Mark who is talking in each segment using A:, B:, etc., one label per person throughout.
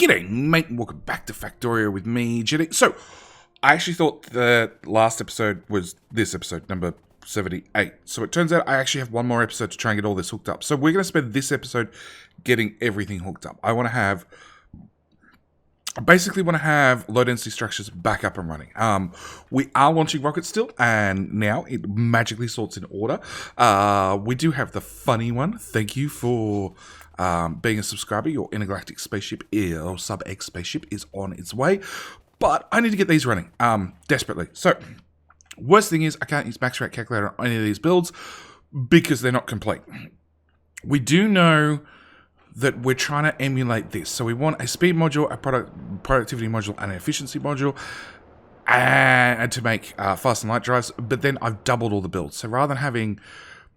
A: G'day, mate, and welcome back to Factorio with me, JD. So, I actually thought the last episode was this episode, number 78. So it turns out I actually have one more episode to try and get all this hooked up. So we're going to spend this episode getting everything hooked up. I basically want to have low density structures back up and running. We are launching rockets still, and now it magically sorts in order. We do have the funny one. Thank you for being a subscriber. Your intergalactic spaceship or SubX spaceship is on its way, but I need to get these running desperately. So worst thing is I can't use max rate calculator on any of these builds because they're not complete. We do know that we're trying to emulate this. So we want a speed module, a productivity module, and an efficiency module, and to make fast and light drives. But then I've doubled all the builds. So rather than having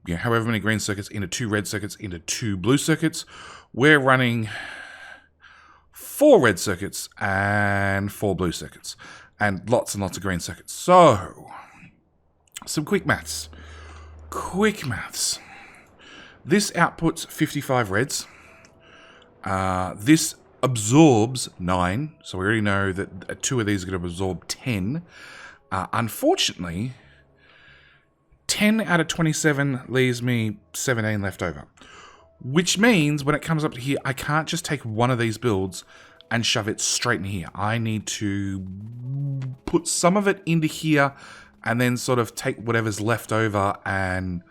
A: however many green circuits into 2 red circuits into 2 blue circuits, we're running 4 red circuits and 4 blue circuits, and lots of green circuits. So some quick maths. This outputs 55 reds. This absorbs 9, so we already know that 2 of these are going to absorb 10. Unfortunately, 10 out of 27 leaves me 17 left over, which means when it comes up to here, I can't just take one of these builds and shove it straight in here. I need to put some of it into here and then sort of take whatever's left over and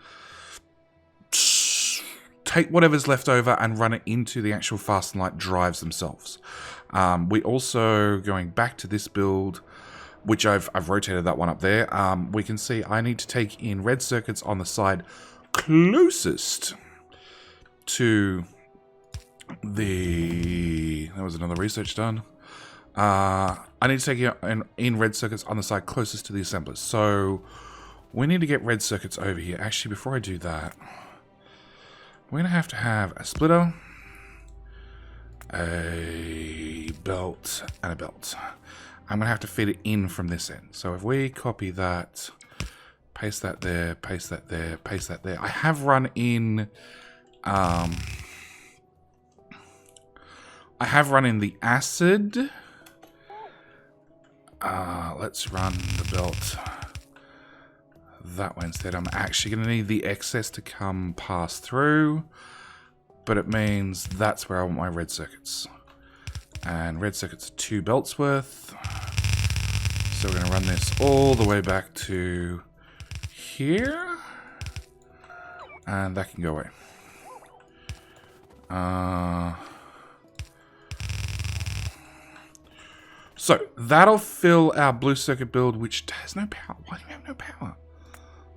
A: run it into the actual fast and light drives themselves. We also, going back to this build, which I've rotated that one up there, we can see I need to take in red circuits on the side closest to there was another research done. I need to take in red circuits on the side closest to the assemblers. So we need to get red circuits over here. Actually, before I do that, we're going to have a splitter, a belt, and a belt. I'm going to have to feed it in from this end. So if we copy that, paste that there, paste that there, paste that there. I have run in the acid. Let's run the belt that way instead. I'm actually going to need the excess to come pass through, but it means that's where I want my red circuits. And red circuits are 2 belts worth. So we're going to run this all the way back to here, and that can go away. So that'll fill our blue circuit build, which has no power. Why do you have no power?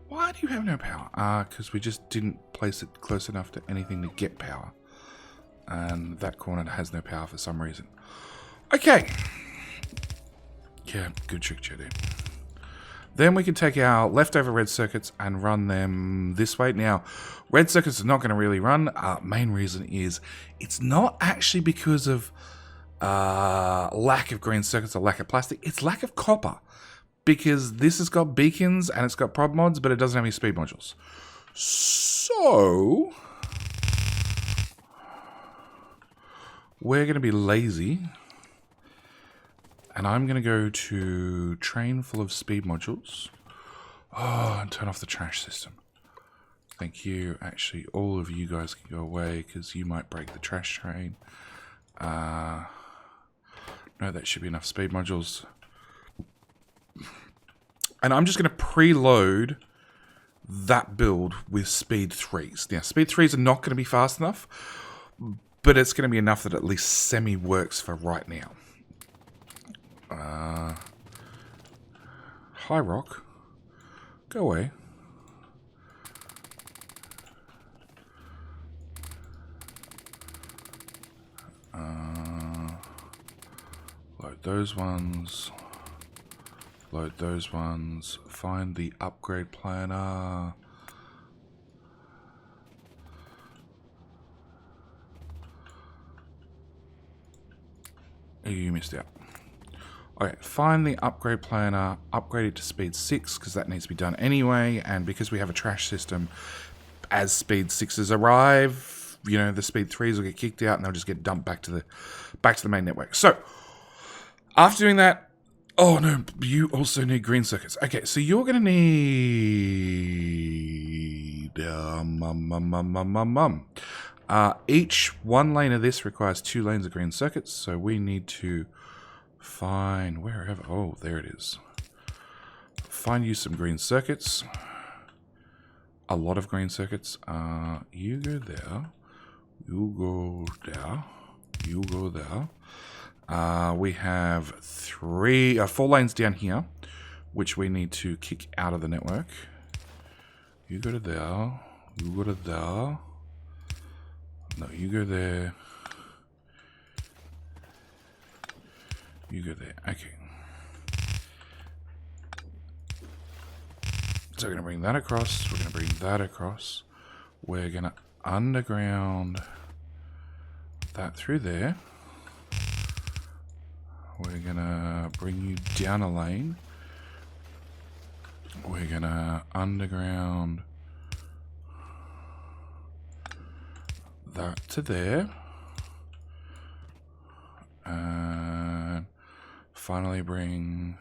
A: Why do you have no power? Because we just didn't place it close enough to anything to get power. And that corner has no power for some reason. Okay. Yeah, good trick, JD. Then we can take our leftover red circuits and run them this way. Now, red circuits are not going to really run. Main reason is it's not actually because of lack of green circuits or lack of plastic. It's lack of copper. Because this has got beacons and it's got prod mods, but it doesn't have any speed modules. So we're going to be lazy. And I'm going to go to train full of speed modules. Oh, and turn off the trash system. Thank you. Actually, all of you guys can go away because you might break the trash train. No, that should be enough speed modules. And I'm just going to preload that build with speed 3s. Now, speed 3s are not going to be fast enough, but it's going to be enough that at least semi works for right now. Hi, Rock. Go away. Load those ones. Load those ones. Find the upgrade planner. Oh, you missed out. Okay, find the upgrade planner, upgrade it to speed 6, because that needs to be done anyway, and because we have a trash system, as speed 6s arrive, you know, the speed 3s will get kicked out and they'll just get dumped back to the main network. So after doing that, oh no, you also need green circuits. Okay, so you're going to need each one lane of this requires 2 lanes of green circuits. So we need to find wherever. Oh, there it is. Find you some green circuits. A lot of green circuits. You go there. You go there. You go there. We have 4 lanes down here, which we need to kick out of the network. You go to there. You go to there. No, you go there. You go there. Okay. So we're going to bring that across. We're going to bring that across. We're going to underground that through there. We're going to bring you down a lane. We're going to underground that to there. And finally bring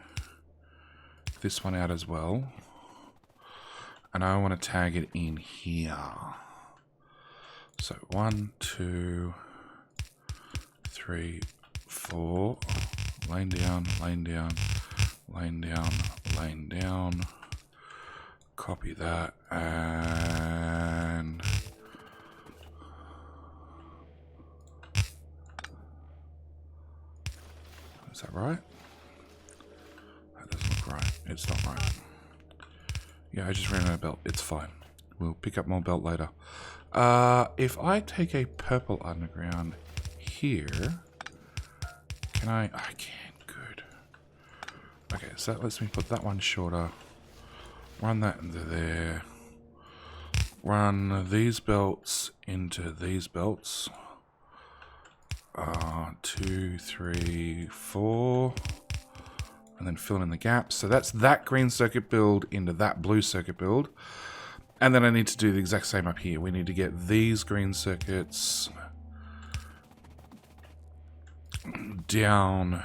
A: this one out as well. And I want to tag it in here. So 1, 2, 3, 4. Lane down, lane down, lane down, lane down. Copy that and is that right? That doesn't look right. It's not right. Yeah, I just ran out of belt. It's fine. We'll pick up more belt later. If I take a purple underground here, can I can. Good. Okay, so that lets me put that one shorter. Run that into there. Run these belts into these belts. 2, 3, 4. And then fill in the gaps. So that's that green circuit build into that blue circuit build. And then I need to do the exact same up here. We need to get these green circuits down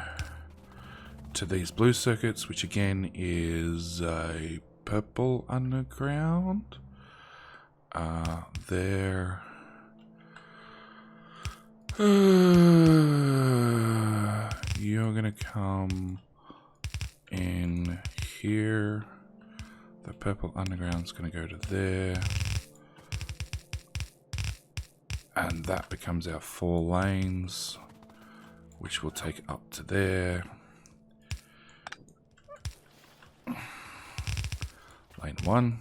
A: to these blue circuits, which again is a purple underground. There. You're gonna come in here. The purple underground's gonna go to there. And that becomes our 4 lanes, which will take up to there. Lane 1.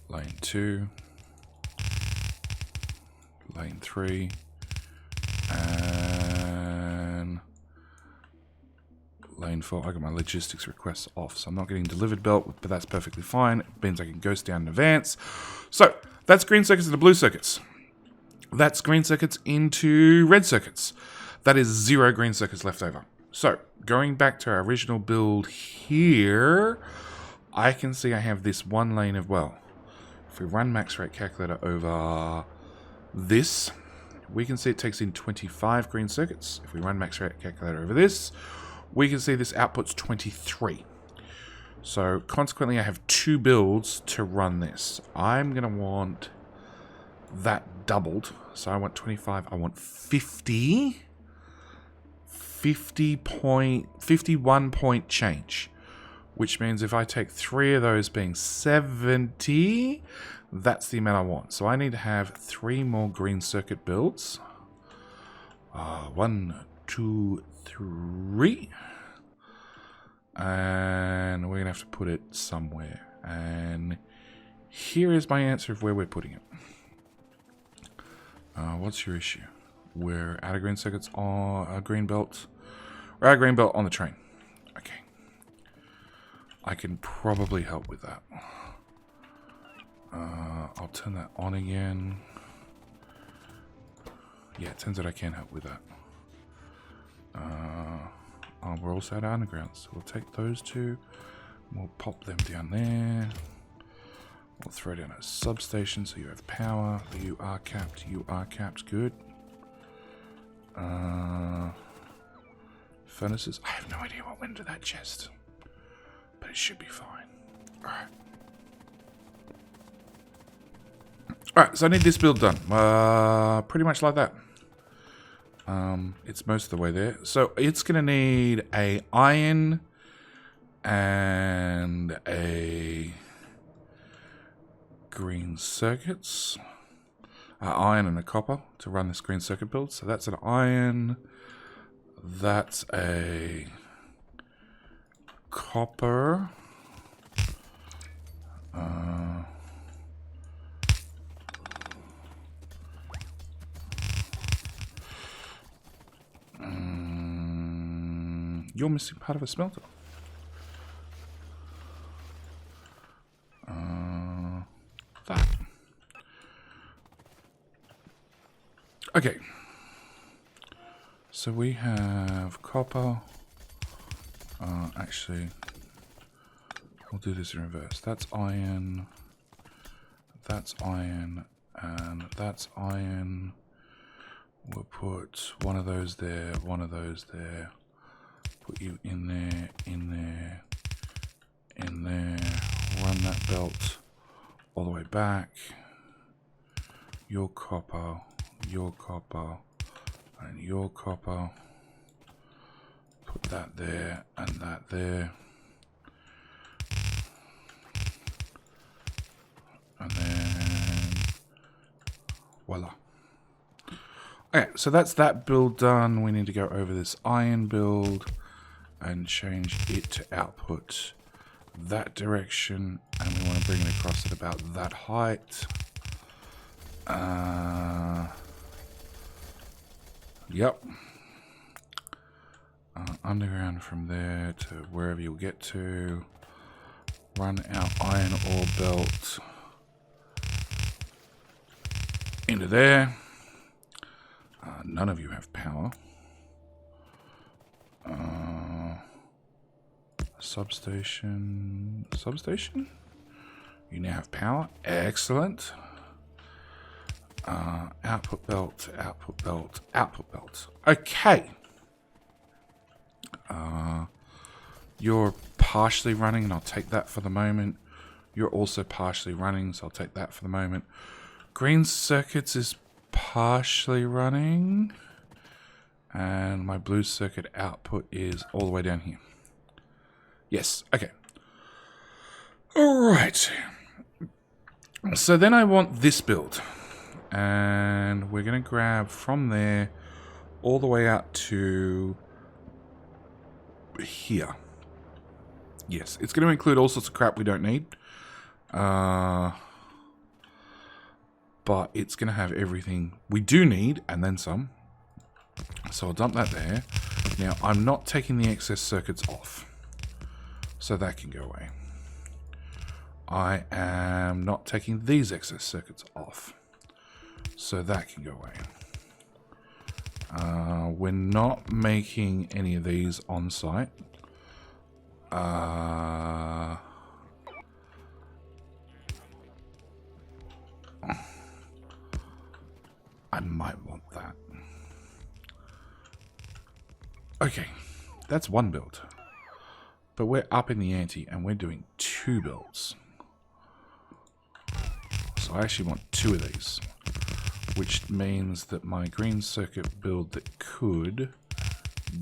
A: Lane 2. Lane 3. And lane 4. I got my logistics requests off, so I'm not getting delivered belt, but that's perfectly fine. It means I can ghost down in advance. So that's green circuits into blue circuits. That's green circuits into red circuits. That is 0 green circuits left over. So going back to our original build here, I can see I have this 1 lane of well. If we run max rate calculator over this, we can see it takes in 25 green circuits. If we run max rate calculator over this, we can see this outputs 23. So consequently, I have 2 builds to run this. I'm going to want that doubled. So I want 25. I want 50. 51 point change. Which means if I take 3 of those being 70, that's the amount I want. So I need to have 3 more green circuit builds. 1, 2, 3. And we're going to have to put it somewhere. And here is my answer of where we're putting it. What's your issue? We're out of green circuits on a green belt. We're out of green belt on the train. Okay. I can probably help with that. I'll turn that on again. Yeah, it turns out I can help with that. We're also at underground, so we'll take those 2, We'll pop them down there. We'll throw down a substation so you have power. You are capped. You are capped. Good. Furnaces. I have no idea what went into that chest. But it should be fine. Alright. Alright, so I need this build done. Pretty much like that. It's most of the way there. So it's going to need a iron and a green circuits. Iron and a copper to run this green circuit build. So that's an iron. That's a copper. You're missing part of a smelter. That. Okay. So we have copper. Actually, we'll do this in reverse. That's iron. That's iron. And that's iron. We'll put one of those there, one of those there. Put you in there, in there, in there. Run that belt all the way back. Your copper, and your copper. Put that there and that there. And then voila. Okay, so that's that build done. We need to go over this iron build and change it to output that direction, and we want to bring it across at about that height. Yep. Underground from there to wherever you'll get to. Run our iron ore belt into there. None of you have power. Substation. You now have power. Excellent. Output belt. Okay. You're partially running, and I'll take that for the moment. You're also partially running, so I'll take that for the moment. Green circuits is partially running. And my blue circuit output is all the way down here. Yes, okay. Alright. So then I want this build. And we're going to grab from there all the way out to here. Yes, it's going to include all sorts of crap we don't need. But it's going to have everything we do need and then some. So I'll dump that there. Now, I'm not taking the excess circuits off. So that can go away. I am not taking these excess circuits off. So that can go away. We're not making any of these on site. I might want that. Okay, that's one build. But we're up in the ante and we're doing 2 builds. So I actually want 2 of these. Which means that my green circuit build that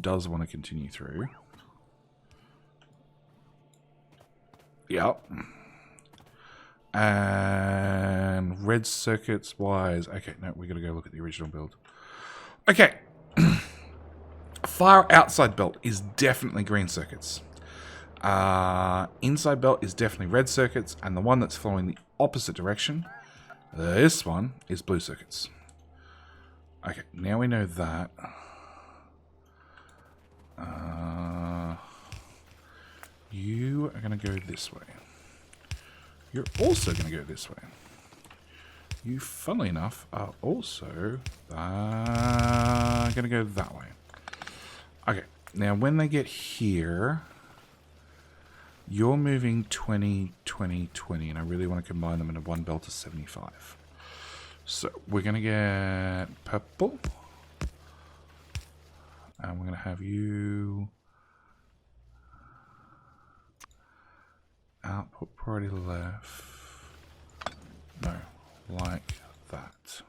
A: does want to continue through. Yep. And red circuits wise. Okay, no, we got to go look at the original build. Okay. Far outside belt is definitely green circuits. Inside belt is definitely red circuits. And the one that's flowing the opposite direction, this one, is blue circuits. Okay, now we know that. You are going to go this way. You're also going to go this way. You, funnily enough, are also going to go that way. Okay, now when they get here, You're moving 20, 20, 20, and I really want to combine them into one belt of 75. So we're going to get purple. And we're going to have you output priority left. No, like that.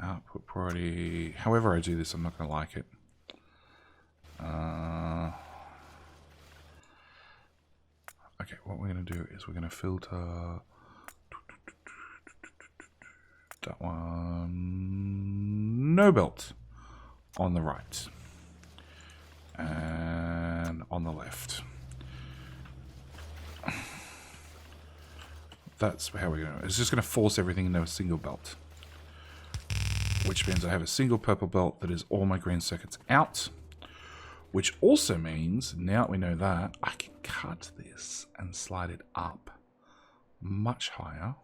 A: Output priority. However I do this, I'm not going to like it. Okay, what we're going to do is we're going to filter that one. No belt on the right. And on the left. That's how we're going to... It's just going to force everything into a single belt. Which means I have a single purple belt that is all my green circuits out. Which also means, now that we know that, I can cut this and slide it up much higher.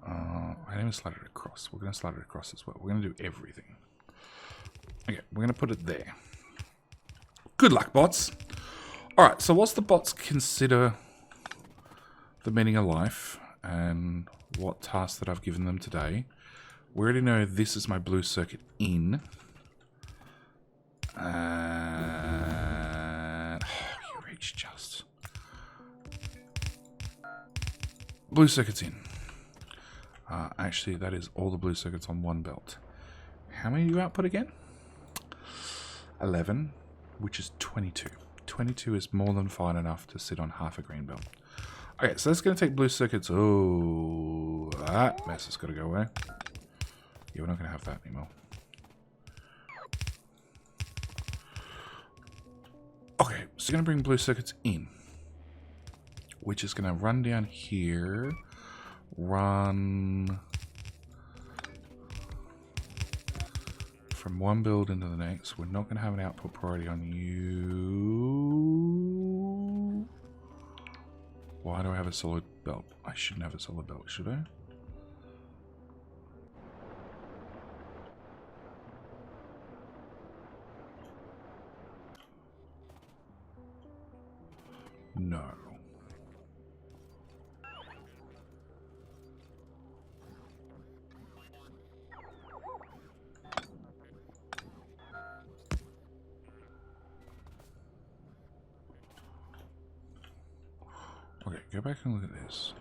A: I didn't even slide it across. We're going to slide it across as well. We're going to do everything. Okay, we're going to put it there. Good luck, bots. Alright, so whilst the bots consider the meaning of life and what tasks that I've given them today, we already know this is my blue circuit in. And... oh, you reach just. Blue circuit's in. Actually, that is all the blue circuits on one belt. How many do you output again? 11, which is 22. 22 is more than fine enough to sit on half a green belt. Okay, so that's going to take blue circuits. Oh, that mess has got to go away. Yeah, we're not going to have that anymore. Okay, so you're going to bring blue circuits in, which is going to run down here. Run from one build into the next. We're not going to have an output priority on you. Why do I have a solid belt? I shouldn't have a solid belt, should I? No. Okay, go back and look at this.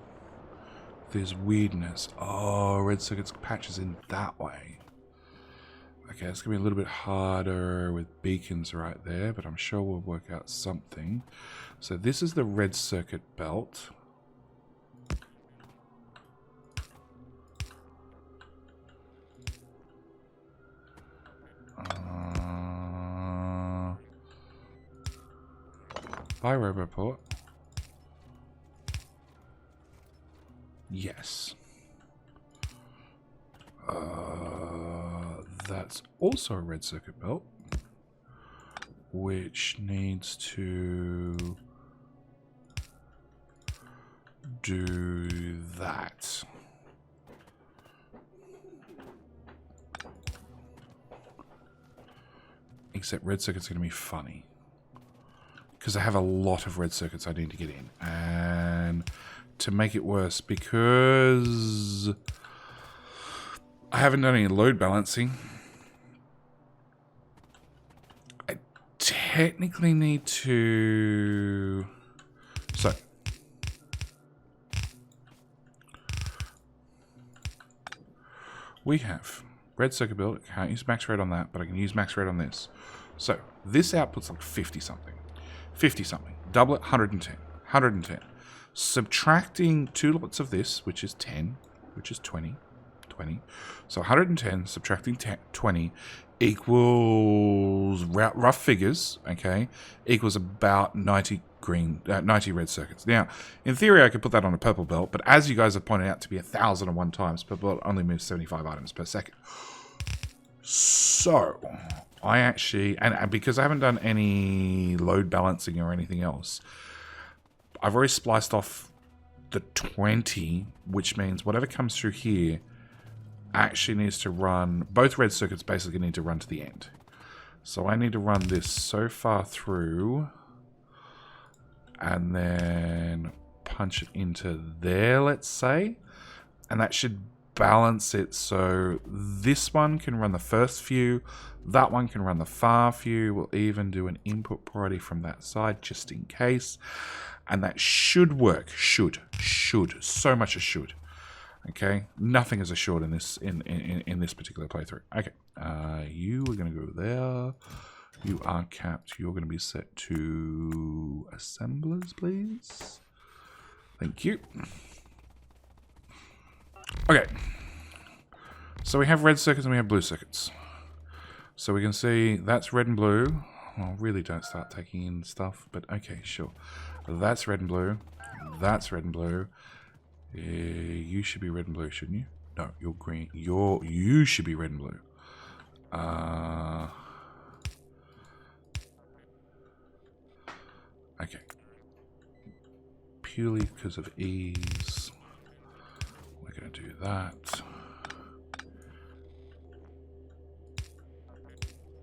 A: There's weirdness. Oh, red circuits patches in that way. Okay, it's going to be a little bit harder with beacons right there, but I'm sure we'll work out something. So this is the red circuit belt. Bye, Roboport. Yes. That's also a red circuit belt, which needs to do that. Except red circuit's going to be funny, because I have a lot of red circuits I need to get in. And to make it worse, because I haven't done any load balancing, I technically need to... So, we have red circuit build. I can't use max red on that, but I can use max red on this. So, this output's like 50 something. 50 something. Double it, 110. 110. Subtracting two lots of this, which is 10, which is 20. 20. So 110 subtracting 10, 20 equals rough figures, okay, equals about 90 90 red circuits. Now, in theory, I could put that on a purple belt, but as you guys have pointed out to be 1,001 times, purple belt only moves 75 items per second. So, I actually, and because I haven't done any load balancing or anything else, I've already spliced off the 20, which means whatever comes through here actually needs to run, both red circuits basically need to run to the end. So I need to run this so far through and then punch it into there, let's say. And that should balance it so this one can run the first few, that one can run the far few. We'll even do an input priority from that side just in case. And that should work. Should. So much a should. Okay, nothing is assured in this in this particular playthrough. Okay, you are going to go there. You are capped. You're going to be set to assemblers, please. Thank you. Okay, so we have red circuits and we have blue circuits. So we can see that's red and blue. Well, really don't start taking in stuff, but okay, sure. That's red and blue. That's red and blue. You should be red and blue, shouldn't you? No, you're green. You should be red and blue. Okay. Purely because of ease, we're going to do that.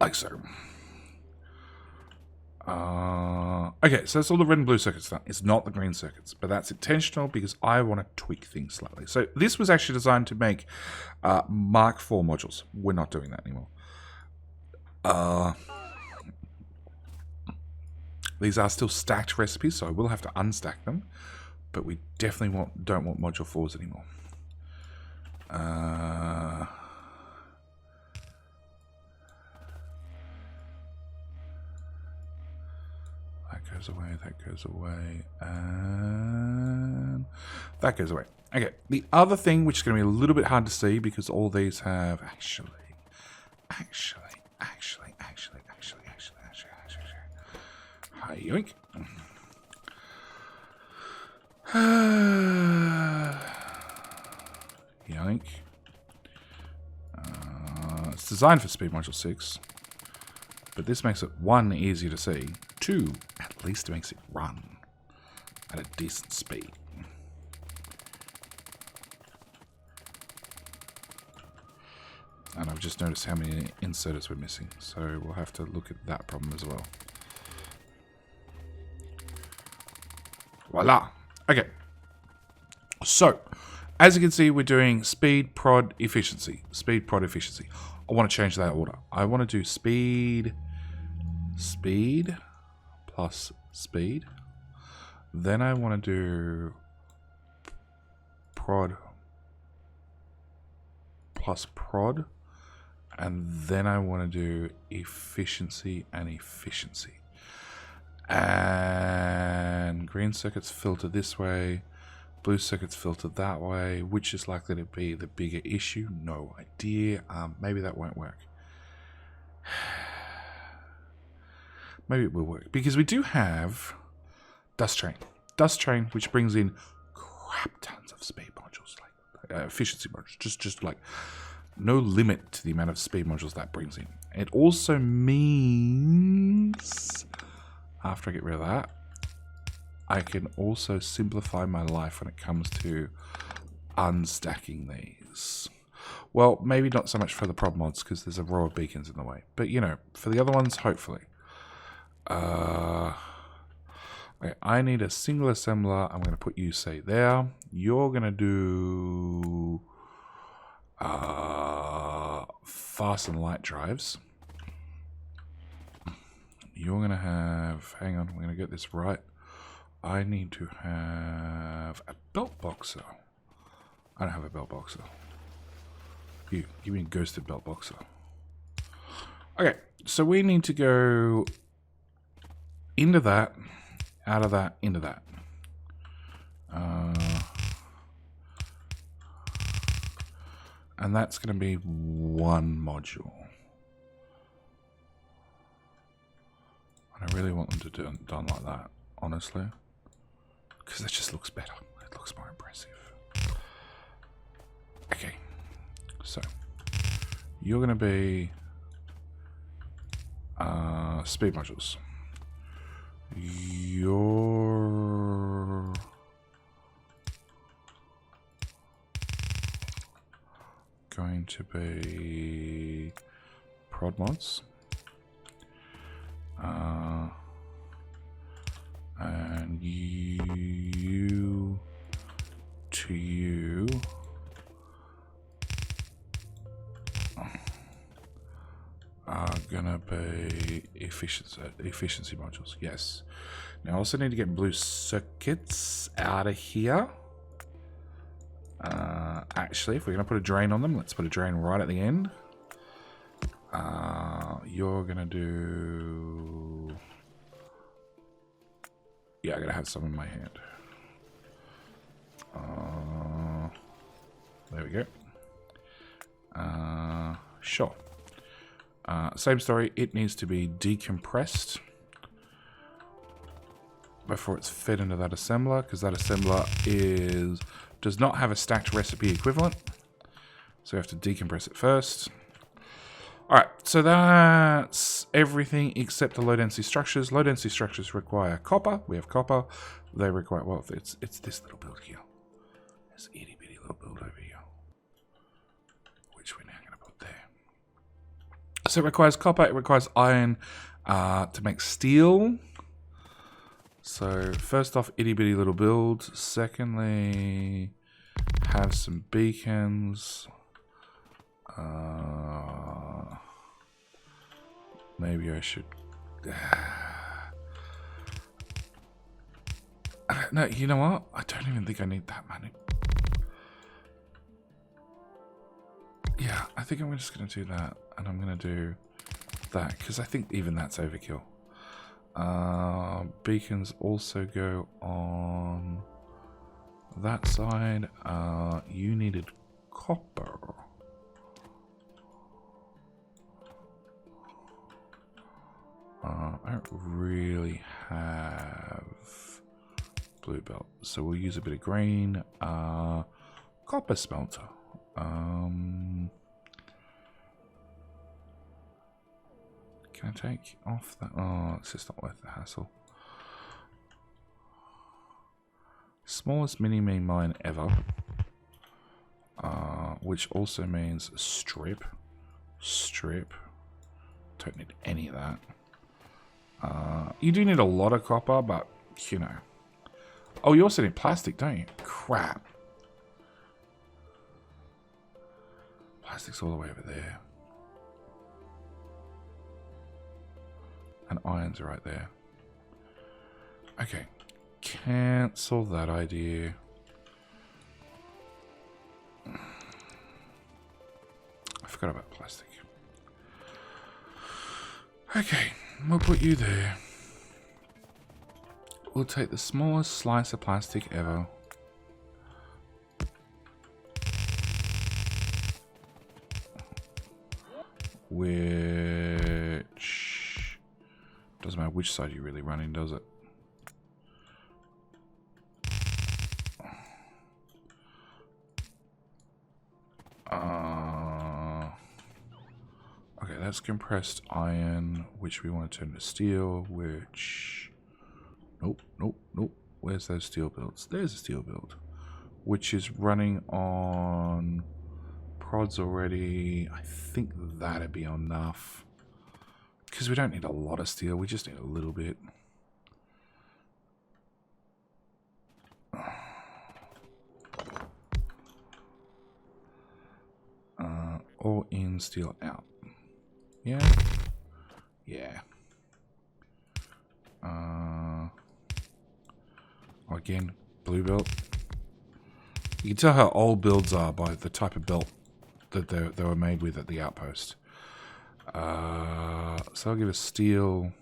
A: Like so. Okay, so that's all the red and blue circuits done. It's not the green circuits, but that's intentional because I want to tweak things slightly. So this was actually designed to make Mark IV modules. We're not doing that anymore. These are still stacked recipes, so I will have to unstack them, but we definitely don't want module 4s anymore. Goes away, that goes away, and that goes away. Okay, the other thing, which is going to be a little bit hard to see because all these have actually. Hi, yoink. Yoink. It's designed for speed module 6, but this makes it 1, easier to see. 2, at least it makes it run at a decent speed. And I've just noticed how many inserters we're missing, so we'll have to look at that problem as well. Voila! Okay. So, as you can see, we're doing speed, prod, efficiency. Speed, prod, efficiency. I want to change that order. I want to do speed plus speed. Then I want to do prod plus prod. And then I want to do efficiency and efficiency. And green circuits filter this way. Blue circuits filter that way. Which is likely to be the bigger issue? No idea. Maybe that won't work. Maybe it will work. Because we do have Dust Train. Dust Train, which brings in crap tons of speed modules. Like efficiency modules. Just like no limit to the amount of speed modules that brings in. It also means, after I get rid of that, I can also simplify my life when it comes to unstacking these. Well, maybe not so much for the prod mods because there's a row of beacons in the way. But, you know, for the other ones, hopefully. Okay, I need a single assembler. I'm going to put you, say, there. You're going to do fast and light drives. You're going to have... Hang on, we're going to get this right. I need to have a belt boxer. I don't have a belt boxer. You, give me a ghosted belt boxer. Okay, so we need to go into that, out of that, into that. And that's going to be one module. And I really want them to do it done like that, honestly. Because it just looks better. It looks more impressive. Okay. So, you're going to be speed modules. You're going to be prod mods. And you to you are gonna be efficiency modules. Yes. Now I also need to get blue circuits out of here. Actually, if we're gonna put a drain on them, let's put a drain right at the end. You're gonna do... Yeah, I gotta have some in my hand. There we go. Sure. Same story. It needs to be decompressed before it's fed into that assembler, because that assembler does not have a stacked recipe equivalent. So we have to decompress it first. Alright, so that's everything except the low density structures. Low density structures require copper. We have copper. They require, well, it's this little build here. This itty bitty little build over here, which we're now going to put there. So it requires copper. It requires iron to make steel. So first off, itty bitty little build. Secondly, have some beacons. Maybe I should... No, you know what? I don't even think I need that many. Yeah, I think I'm just going to do that. And I'm going to do that, because I think even that's overkill. Beacons also go on that side. You needed copper. I don't really have blue belt, so we'll use a bit of green. Copper smelter. Can I take off that? Oh, it's just not worth the hassle. Smallest mini mine ever. Which also means strip. Don't need any of that. You do need a lot of copper, but, you know. Oh, you also need plastic, don't you? Crap. Plastic's all the way over there. And iron's right there. Okay. Cancel that idea. I forgot about plastic. Okay, we'll put you there. We'll take the smallest slice of plastic ever. Which... doesn't matter which side you're really running, does it? Okay, that's compressed iron, which we want to turn to steel, which... Nope. Where's those steel builds? There's a steel build, which is running on prods already. I think that'd be enough, because we don't need a lot of steel, we just need a little bit. All in, steel out. Yeah. Again, blue belt. You can tell how old builds are by the type of belt that they were made with at the outpost. So I'll give us steel,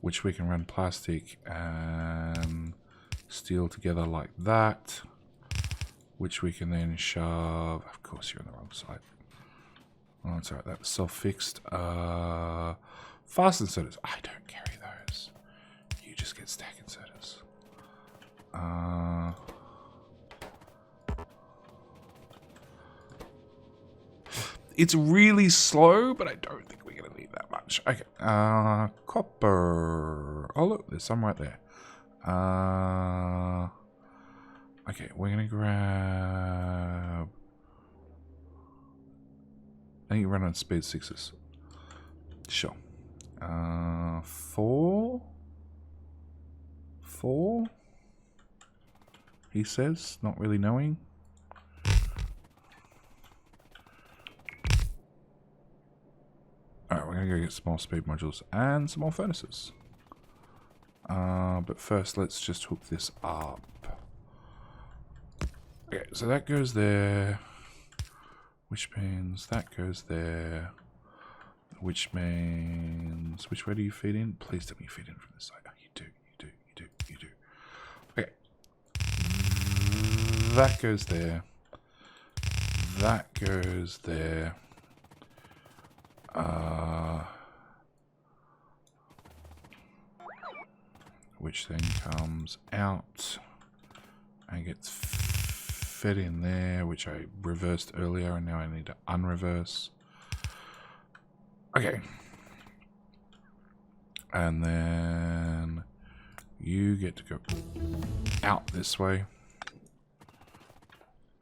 A: which we can run plastic and steel together like that, which we can then shove. Of course, you're on the wrong side. Oh, it's alright. That was self-fixed. Fast inserters. I don't carry those. You just get stack inserters. It's really slow, but I don't think we're going to need that much. Okay. Copper. Oh, look. There's some right there. Okay. We're going to grab... I think you run on speed 6s. Sure. 4? He says, not really knowing. Alright, we're going to go get some more speed modules and some more furnaces. But first, let's just hook this up. Okay, so that goes there. Which means that goes there. Which means... Which way do you feed in? Please tell me you feed in from this side. Oh, you do. Okay. That goes there. That goes there. Which then comes out and gets fed in there, which I reversed earlier, and now I need to unreverse. Okay. And then you get to go out this way.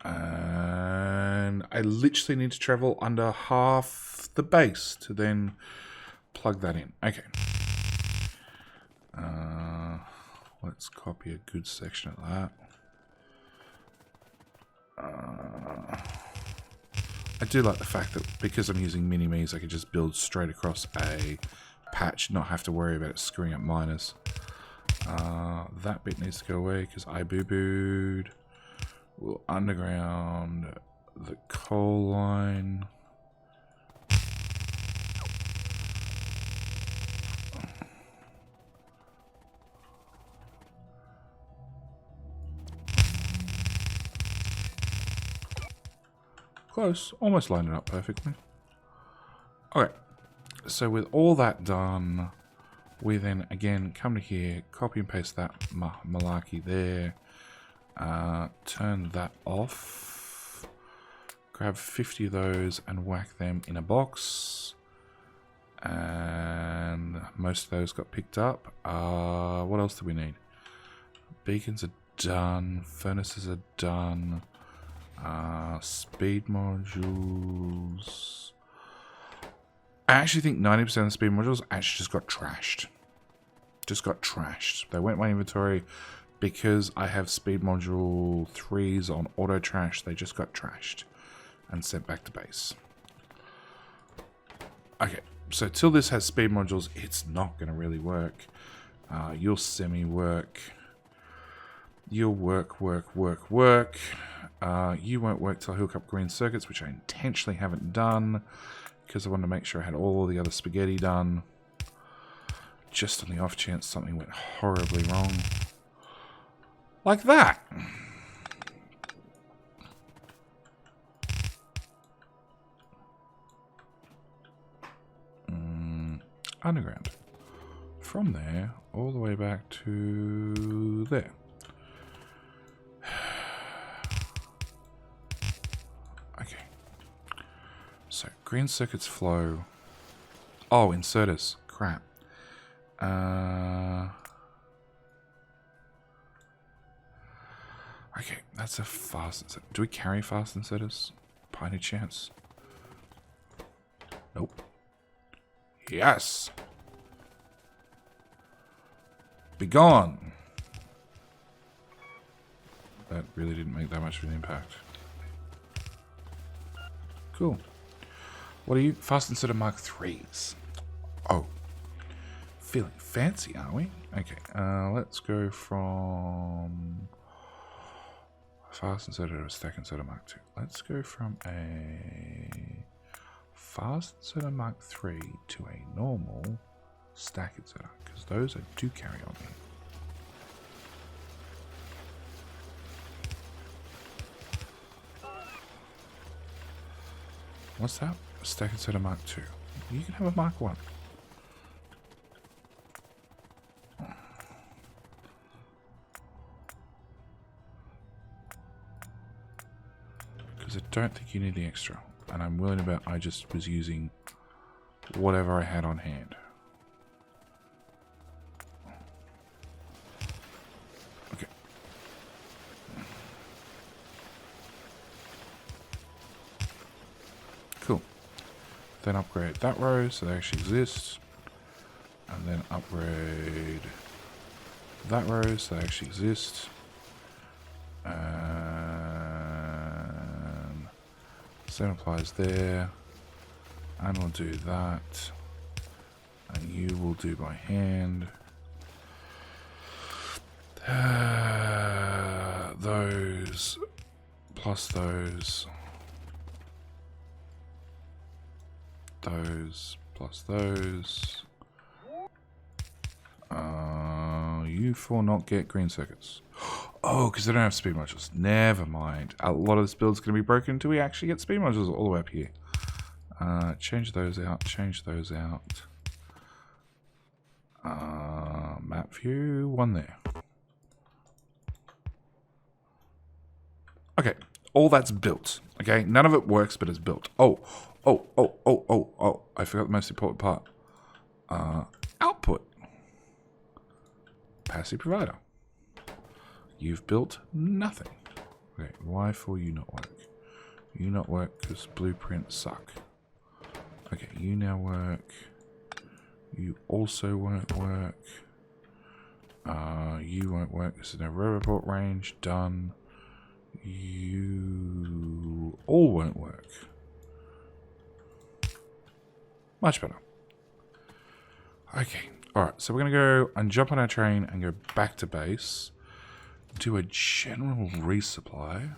A: And I literally need to travel under half the base to then plug that in. Okay. Let's copy a good section of that. I do like the fact that because I'm using mini-me's, I can just build straight across a patch, not have to worry about it screwing up miners. That bit needs to go away because I boo-booed. We'll underground the coal line. Close, almost lined it up perfectly. Okay, so with all that done, we then again come to here, copy and paste that malarkey there, turn that off, grab 50 of those and whack them in a box, and most of those got picked up. What else do we need? Beacons are done, furnaces are done. Speed modules. I actually think 90% of the speed modules actually just got trashed. They went in my inventory because I have speed module 3s on auto trash. They just got trashed and sent back to base. Okay, so till this has speed modules, it's not going to really work. You'll semi-work. You'll work. You won't work till I hook up green circuits, which I intentionally haven't done because I wanted to make sure I had all the other spaghetti done. Just on the off chance something went horribly wrong. Like that. Underground. From there, all the way back to there. Okay. So, green circuits flow. Oh, inserters. Crap. Okay, that's a fast inserter. Do we carry fast inserters? By any chance? Nope. Yes! Be gone! That really didn't make that much of an impact. Cool. What are you? Fast inserter Mark 3s. Oh. Feeling fancy, are we? Okay, let's go from fast inserter to a stack inserter Mark 2. Let's go from a fast inserter Mark 3 to a normal stack inserter, because those do carry on me. What's that? A stack inserter Mark 2. You can have a Mark 1. Because I don't think you need the extra. And I'm willing to bet I just was using whatever I had on hand. Okay. Cool. Then upgrade that row so they actually exist. And then upgrade that row so they actually exist. And same applies there. And we'll do that. And you will do by hand. Those plus those. Those plus those. You four not get green circuits. Oh, because they don't have speed modules. Never mind. A lot of this build's going to be broken until we actually get speed modules all the way up here. Change those out. Change those out. Map view. One there. Okay. All that's built. Okay. None of it works, but it's built. Oh. I forgot the most important part. Output. Passive provider. You've built nothing. Okay, why for you not work? You not work because blueprints suck. Okay, you now work. You also won't work. You won't work because there's no row report range. Done. You all won't work. Much better. Okay, alright, so we're going to go and jump on our train and go back to base. Do a general resupply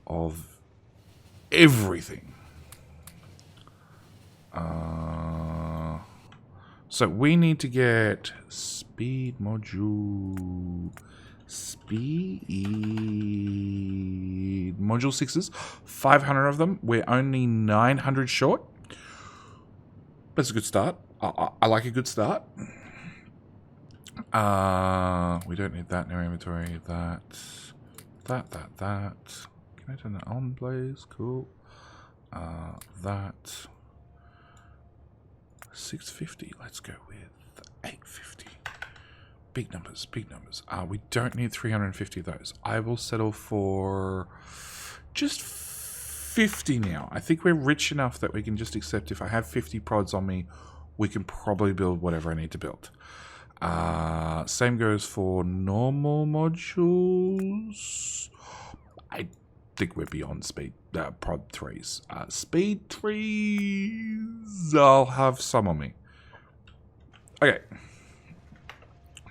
A: of everything. So we need to get speed module. Speed module 6s. 500 of them. We're only 900 short. That's a good start. I like a good start. We don't need that in our inventory. That. Can I turn that on, please? Cool. That. 650. Let's go with 850. Big numbers, big numbers. We don't need 350 of those. I will settle for just 50 now. I think we're rich enough that we can just accept if I have 50 prods on me, we can probably build whatever I need to build. Same goes for normal modules. I think we're beyond speed prod 3s. Speed 3s, I'll have some on me. Okay.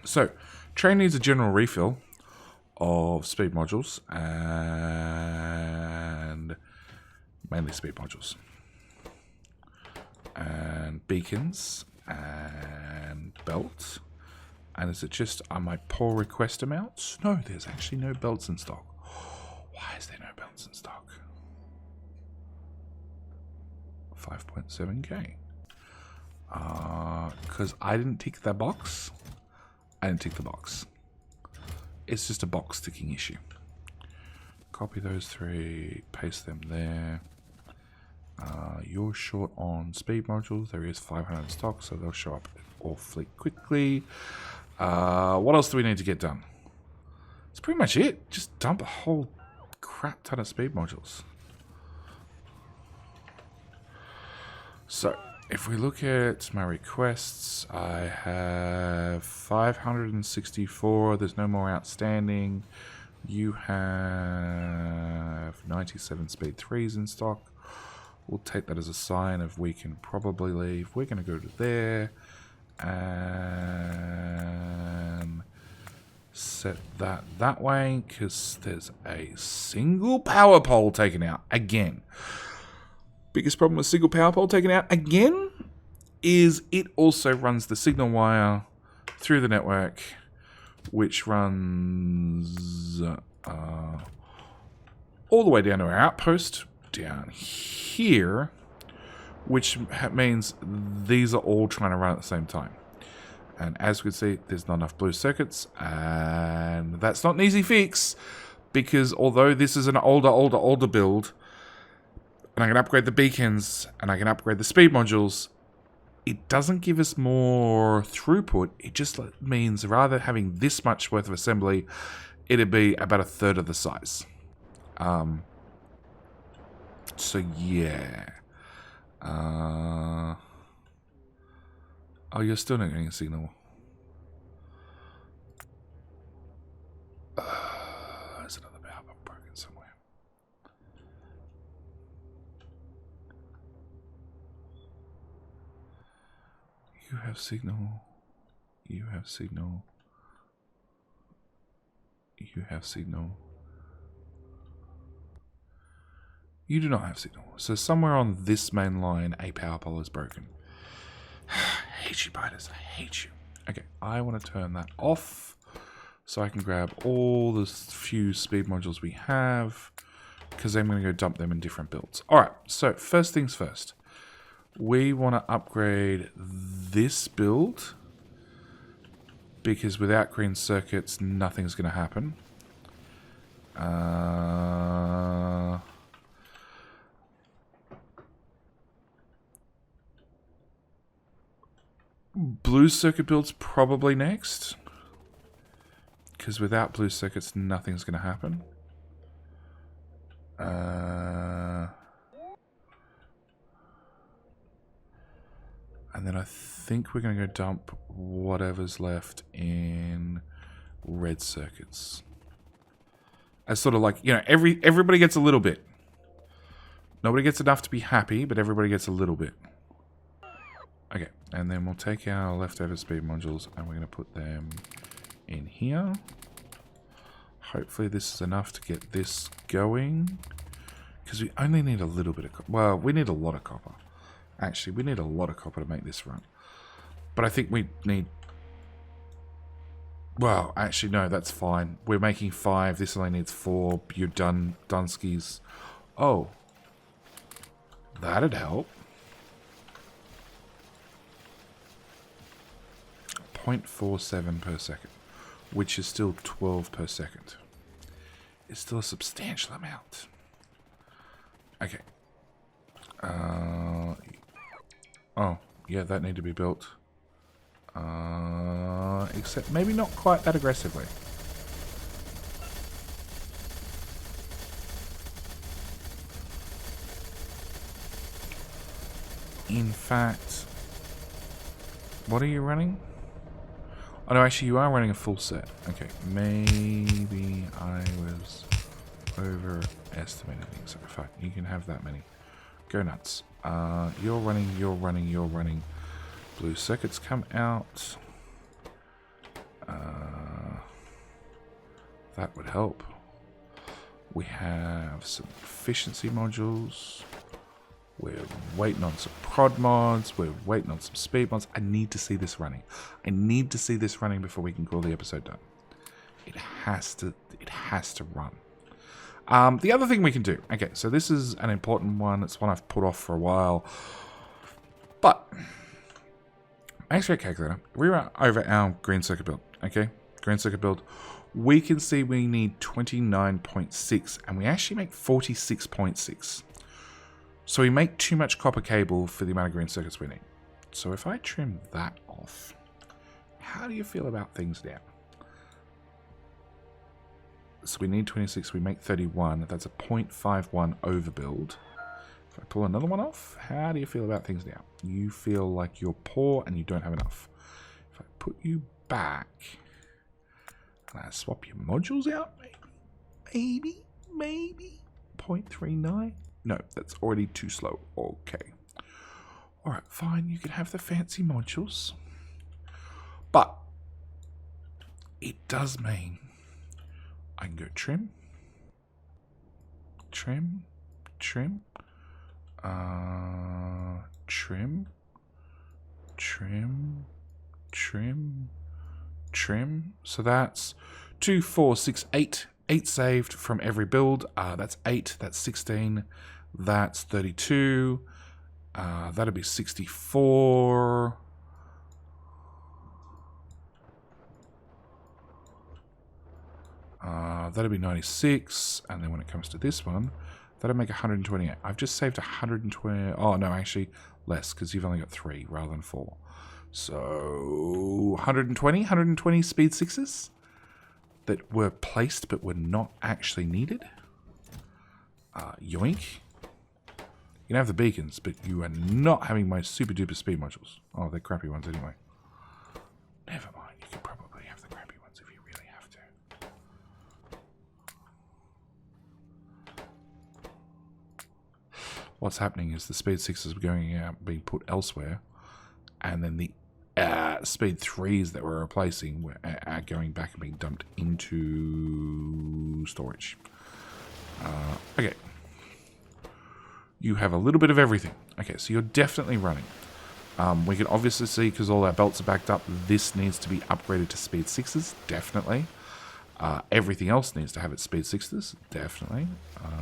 A: So, train needs a general refill of speed modules and mainly speed modules. And beacons and belts. And is it just my poor request amounts? No, there's actually no belts in stock. Why is there no belts in stock? 5.7k. Because I didn't tick that box. I didn't tick the box. It's just a box ticking issue. Copy those 3, paste them there. You're short on speed modules. There is 500 in stock, so they'll show up awfully quickly. What else do we need to get done? It's pretty much it. Just dump a whole crap ton of speed modules. So, if we look at my requests, I have 564. There's no more outstanding. You have 97 speed 3s in stock. We'll take that as a sign of we can probably leave. We're going to go to there and set that way because there's a single power pole taken out again. Biggest problem with single power pole taken out again is it also runs the signal wire through the network, which runs all the way down to our outpost down here, which means these are all trying to run at the same time. And as we can see, there's not enough blue circuits, and that's not an easy fix because although this is an older build, and I can upgrade the beacons, and I can upgrade the speed modules, it doesn't give us more throughput. It just means rather than having this much worth of assembly, it'd be about a third of the size. So yeah. Oh, you're still not getting a signal. There's another power pump broken somewhere. You have signal. You have signal. You have signal. You do not have signal. So somewhere on this main line, a power pole is broken. I hate you, biters. I hate you. Okay, I want to turn that off so I can grab all the few speed modules we have, because I'm going to go dump them in different builds. Alright, so first things first. We want to upgrade this build, because without green circuits, nothing's going to happen. Blue circuit build's probably next, because without blue circuits, nothing's going to happen. And then I think we're going to go dump whatever's left in red circuits. As sort of like, you know, everybody gets a little bit. Nobody gets enough to be happy, but everybody gets a little bit. Okay, and then we'll take our leftover speed modules and we're going to put them in here. Hopefully this is enough to get this going. Because we only need a little bit of copper. Well, we need a lot of copper. Actually, we need a lot of copper to make this run. But I think we need... Well, actually, no, that's fine. We're making 5. This only needs 4. You're done, Dunskies. Oh. That'd help. 0.47 per second, which is still 12 per second. It's still a substantial amount. Okay. Oh, yeah, that need to be built. Except maybe not quite that aggressively. In fact, what are you running? Oh no, actually you are running a full set. Okay, maybe I was overestimating things. Fine, you can have that many. Go nuts. You're running. Blue circuits come out. That would help. We have some efficiency modules. We're waiting on some prod mods. We're waiting on some speed mods. I need to see this running. I need to see this running before we can call the episode done. It has to run. The other thing we can do. Okay, so this is an important one. It's one I've put off for a while. But max rate calculator. We were over our green circuit build. Okay, green circuit build. We can see we need 29.6 and we actually make 46.6. So we make too much copper cable for the amount of green circuits we need. So if I trim that off, how do you feel about things now? So we need 26, we make 31. That's a 0.51 overbuild. If I pull another one off, how do you feel about things now? You feel like you're poor and you don't have enough. If I put you back, and I swap your modules out, maybe 0.39. No, that's already too slow. Okay. Alright, fine. You can have the fancy modules. But it does mean I can go trim. Trim. So that's 2, 4, 6, 8. 8 saved from every build. That's 8. That's 16. That's 32. That'll be 64. That'll be 96. And then when it comes to this one, that'll make 128. I've just saved 120. Oh, no, actually less because you've only got 3 rather than 4. So 120 speed 6s that were placed but were not actually needed. Yoink. You can have the beacons, but you are not having my super duper speed modules. Oh, they're crappy ones anyway. Never mind, you can probably have the crappy ones if you really have to. What's happening is the speed 6s are going out, being put elsewhere, and then the speed 3s that we're replacing are going back and being dumped into storage. Okay. You have a little bit of everything. Okay, so you're definitely running. We can obviously see, because all our belts are backed up, this needs to be upgraded to speed 6s, definitely. Everything else needs to have its speed 6s, definitely.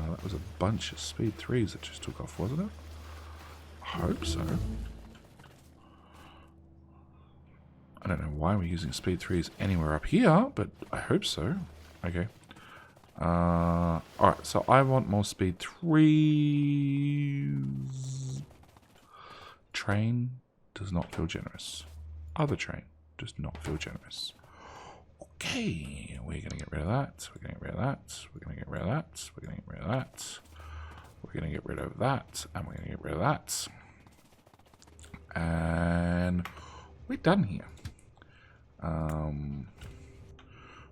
A: That was a bunch of speed 3s that just took off, wasn't it? I hope so. I don't know why we're using speed 3s anywhere up here, but I hope so. Okay. Alright, so I want more speed 3s. Train does not feel generous. Other train does not feel generous. Okay, we're going to get rid of that. We're going to get rid of that. We're going to get rid of that. We're going to get rid of that. We're going to get rid of that. And we're going to get rid of that. And we're done here.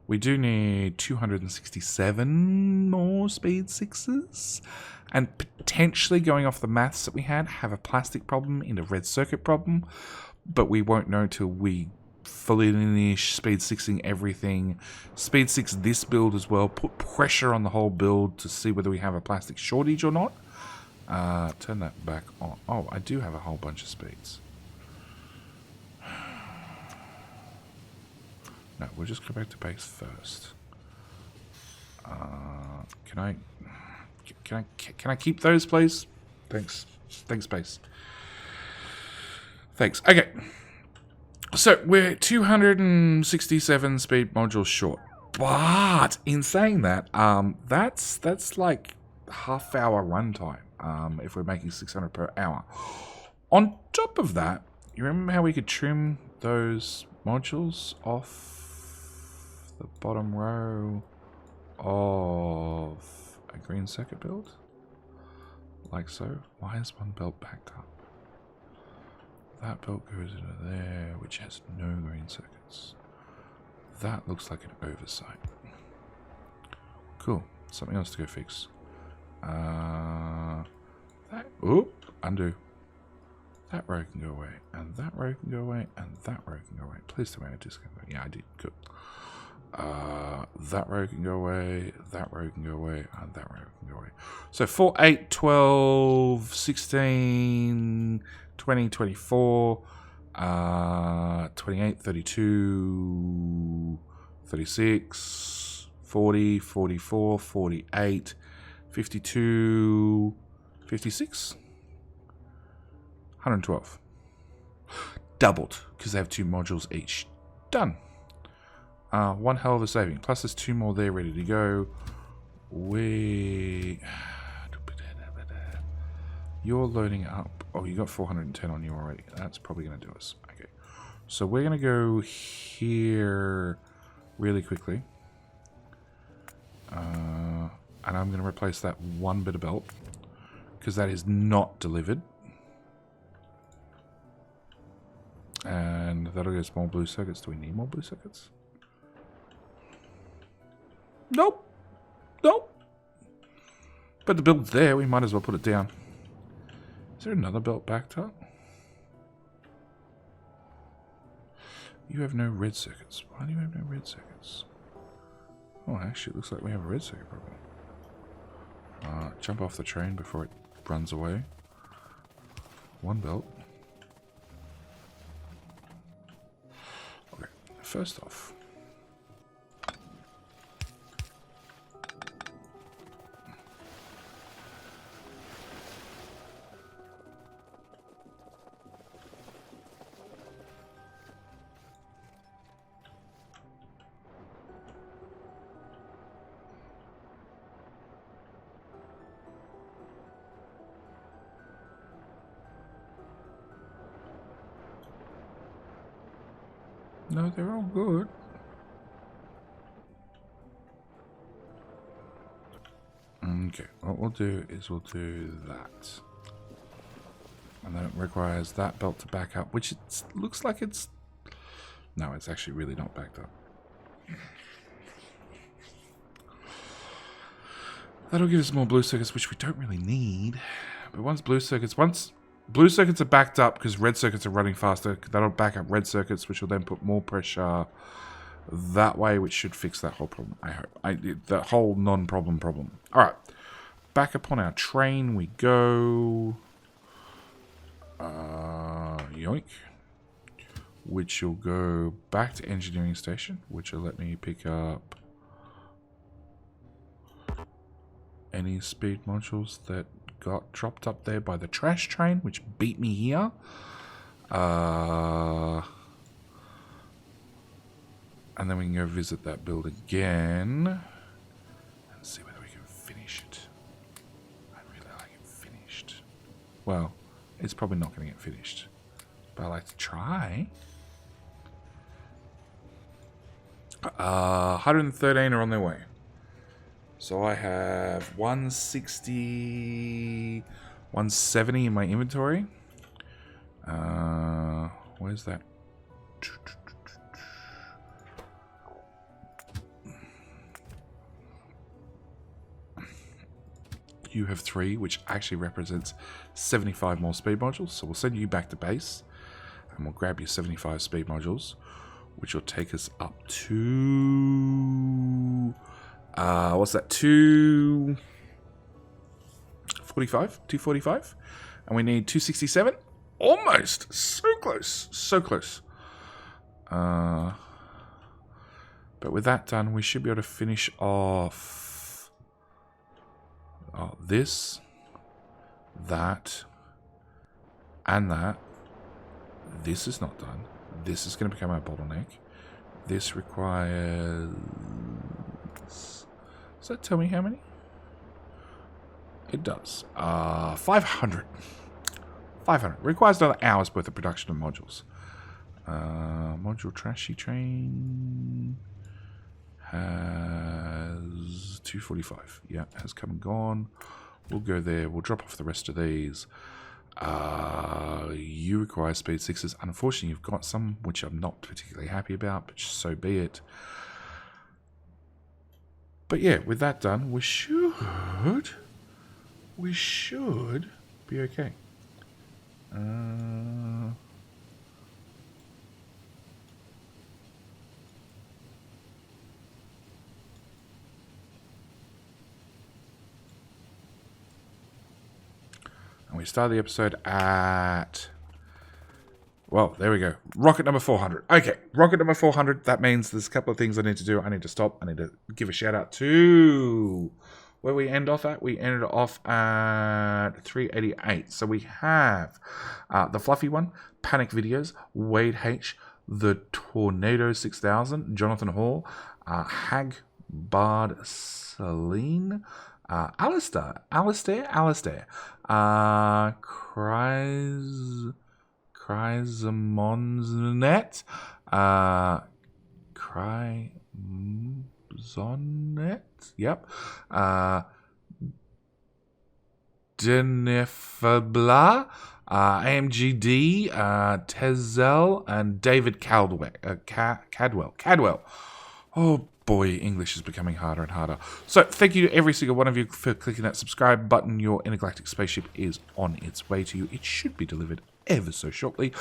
A: We do need 267 more speed 6s. And potentially, going off the maths that we had, have a plastic problem into red circuit problem. But we won't know till we fully finish speed 6ing everything. Speed 6 this build as well. Put pressure on the whole build to see whether we have a plastic shortage or not. Turn that back on. Oh, I do have a whole bunch of speeds. No, we'll just go back to base first. Can I keep those, please? Thanks. Thanks, base. Thanks. Okay. So we're 267 speed modules short. But in saying that, that's like half-hour runtime. If we're making 600 per hour. On top of that, you remember how we could trim those modules off the bottom row of a green circuit build? Like so. Why is one belt backed up? That belt goes into there, which has no green circuits. That looks like an oversight. Cool. Something else to go fix. Undo. That row can go away, and that row can go away, and that row can go away. Please tell me I discount that. Yeah, I did. Good. That row can go away, that row can go away, and that row can go away. So 4, 8, 12, 16, 20, 24, 28, 32, 36, 40, 44, 48, 52, 56, 112. Doubled, because they have 2 modules each. Done. One hell of a saving. Plus there's 2 more there ready to go. You're loading up. Oh, you got 410 on you already. That's probably going to do us. Okay. So we're going to go here really quickly. And I'm going to replace that 1 bit of belt. Because that is not delivered. And that'll get more blue circuits. Do we need more blue circuits? Nope. Nope. But the build's there. We might as well put it down. Is there another belt backed up? You have no red circuits. Why do you have no red circuits? Oh, actually, it looks like we have a red circuit problem. Jump off the train before it runs away. 1 belt. Okay, first off. No, they're all good. Okay, what we'll do is we'll do that. And then it requires that belt to back up, which it looks like it's... No, it's actually really not backed up. That'll give us more blue circuits, which we don't really need. But once blue circuits are backed up because red circuits are running faster, that'll back up red circuits, which will then put more pressure that way, which should fix that whole problem, I hope. The whole non-problem problem. All right. Back up on our train we go. Yoink. Which will go back to engineering station, which will let me pick up any speed modules that got dropped up there by the trash train, which beat me here. And then we can go visit that build again and see whether we can finish it. I'd really like it finished. Well, it's probably not going to get finished, but I like to try. 113 are on their way. So I have 160, 170 in my inventory. Where's that? You have 3, which actually represents 75 more speed modules. So we'll send you back to base, and we'll grab your 75 speed modules, which will take us up to... what's that? 245? 245? And we need 267? Almost! So close. So close. But with that done, we should be able to finish off this, that, and that. This is not done. This is going to become our bottleneck. This requires... Does that tell me how many? It does. 500. 500. Requires another hour's worth of production of modules. Module trashy train has 245. Yeah, has come and gone. We'll go there. We'll drop off the rest of these. You require speed 6s. Unfortunately, you've got some which I'm not particularly happy about, but so be it. But yeah, with that done, we should be okay. And we start the episode at... Well, there we go. Rocket number 400. Okay, rocket number 400. That means there's a couple of things I need to do. I need to stop. I need to give a shout out to... Where we end off at? We ended off at 388. So we have the fluffy one, PANICdVideos, Wade H, the Tornado 6000, Jonathan Hall, Hagbard, Celine, Alastair, Krymzonnet, Krymzonnet, yep, Denefblah, AMGD, Tezel, and David Caldwell. Oh boy, English is becoming harder and harder. So thank you to every single one of you for clicking that subscribe button. Your intergalactic spaceship is on its way to you. It should be delivered ever so shortly.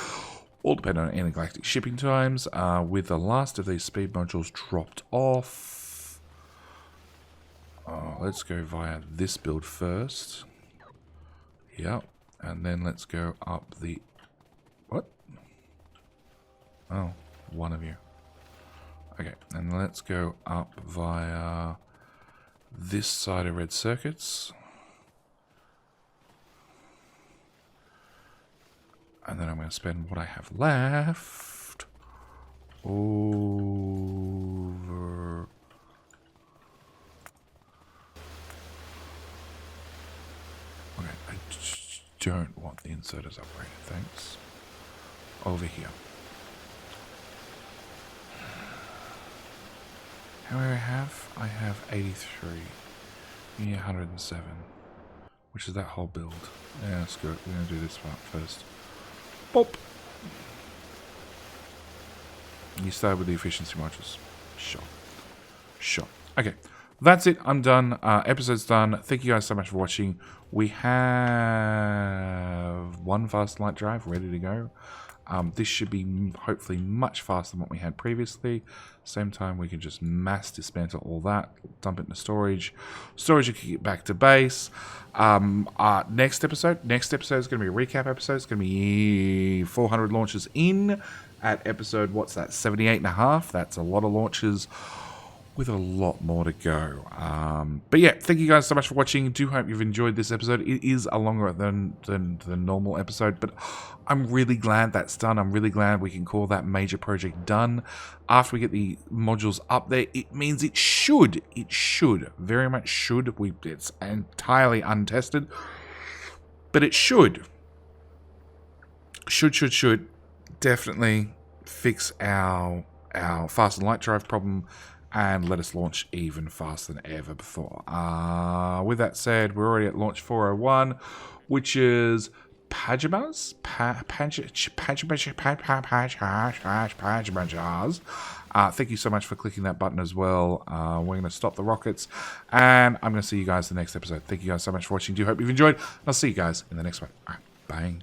A: All depend on intergalactic shipping times. With the last of these speed modules dropped off, let's go via this build first. Yep, and then let's go up the... What? Oh, one of you. Okay, and let's go up via this side of red circuits. And then I'm going to spend what I have left over... Okay, I just don't want the inserters upgraded, thanks. Over here. How many I have? I have 83. Yeah, 107. which is that whole build. Yeah, that's good. We're going to do this part first. Boop. You start with the efficiency modules. Sure. Sure. Okay. That's it. I'm done. Episode's done. Thank you guys so much for watching. We have one fast light drive ready to go. This should be hopefully much faster than what we had previously. Same time, we can just mass dismantle all that, dump it into storage. Storage, you can get back to base. Next episode is going to be a recap episode. It's going to be 400 launches in at episode, what's that, 78.5. That's a lot of launches with a lot more to go. But yeah, thank you guys so much for watching. Do hope you've enjoyed this episode. It is a longer than the normal episode, but I'm really glad that's done. I'm really glad we can call that major project done. After we get the modules up there, it means it should, very much should. It's entirely untested, but it should definitely fix our fast and light drive problem and let us launch even faster than ever before. With that said, we're already at launch 401, which is Pajamas. Pajamas. Thank you so much for clicking that button as well. We're going to stop the rockets, and I'm going to see you guys in the next episode. Thank you guys so much for watching. Do hope you've enjoyed. I'll see you guys in the next one. All right, bye.